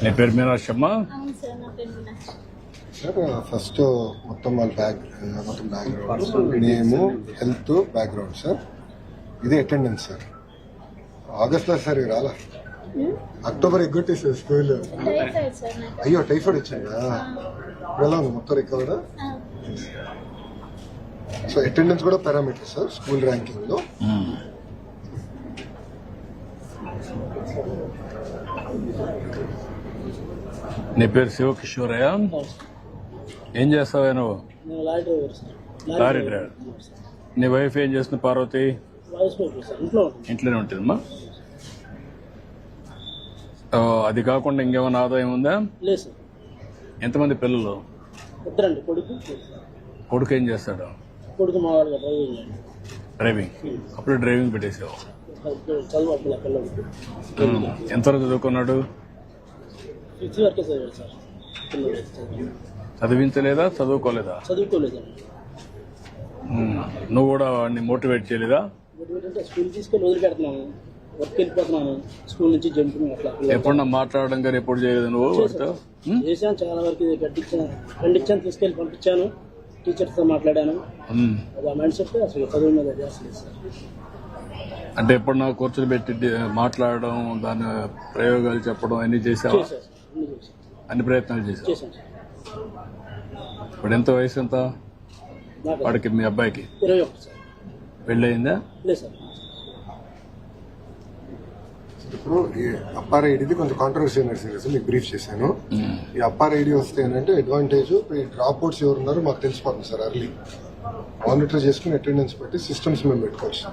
నీ పేరు మీనాక్షమ్మ? అవును సార్, నా పేరు మీనాక్షి. సార్ ఫస్ట్ మొత్తం వాళ్ళ బ్యాక్గ్రౌండ్ నేము, హెల్త్ బ్యాక్గ్రౌండ్ సార్. ఇది అటెండెన్స్ సార్. ఆగస్ట్లో సార్ రాలా, అక్టోబర్ ఎగ్గొట్టేసారు స్కూల్. టైఫాయిడ్ సార్ నాకు. అయ్యో టైఫాయిడ్ వచ్చిందా? ఇప్పుడు ఎలా ఉంది మొత్తం రికవర్? సో అటెండెన్స్ కూడా పారామీటర్ సార్ స్కూల్ ర్యాంకింగ్ లో. నీ పేరు శివకిషోరయ్య? ఏం చేస్తావా నువ్వు? Lorry driver. నీ వైఫ్ ఏం చేస్తుంది పార్వతి? ఇంట్లోనే ఉంటుందమ్మా. అది కాకుండా ఇంకేమైనా ఆదాయం ఉందా? లేదు సార్. ఎంతమంది పిల్లలు? ఇద్దరండి, కొడుకు. కొడుకు ఏం చేస్తాడు? కొడుకు మా వాడు డ్రైవింగ్. అప్పుడు డ్రైవింగ్ పెట్టేసావు. చదువు పిల్లలు. ఎంతవరకు చదువుకున్నాడు? 5th వరకే చదివాడు సార్. చదివించలేదా, చదువుకోలేదా? చదువుకోలేదండి. నువ్వు కూడా వాడిని మోటివేట్ చేయలేదా? స్కూల్ తీసుకొని వదిలిపెడుతున్నాను, వర్క్ వెళ్ళిపోతున్నాను, స్కూల్ నుంచి జంపింగ్ అట్లా. ఎప్పుడన్నా మాట్లాడడం కానీ ఎప్పుడు చేయలేదు నువ్వు వాడితో? చేశాను చాలా వరకు. ఖండించాను, తీసుకెళ్ళి పంపించాను, టీచర్స్తో మాట్లాడాను. అది ఆ మైండ్ సెట్ అసలు చదువు మీద చేస్తలేదు సార్. అంటే ఎప్పుడన్నా కూర్చొని పెట్టి మాట్లాడడం, దాని ప్రయోగాలు చెప్పడం అన్ని చేసావా? అన్ని ప్రయత్నాలు చేసావు? చేశాను సార్. ఇప్పుడు ఎంత వయసు ఎంత వాడికి, మీ అబ్బాయికి? 21 సార్. పెళ్ళి అయిందా? లేదు సార్. ఇప్పుడు ఈ అప్పార్ ఐడిది కొంచెం కాంట్రవర్సీ నడిచింది, మీకు బ్రీఫ్ చేశాను. ఈ అప్పార్ ఐడి వస్తే ఏంటంటే అడ్వాంటేజ్, ఈ డ్రాప్ అవుట్స్ ఎవరు ఉన్నారో మాకు తెలిసిపోతుంది సార్. అర్లీ మానిటర్ చేసుకుని అటెండెన్స్ బట్టి సిస్టమ్స్ మేము పెట్టుకోవచ్చు.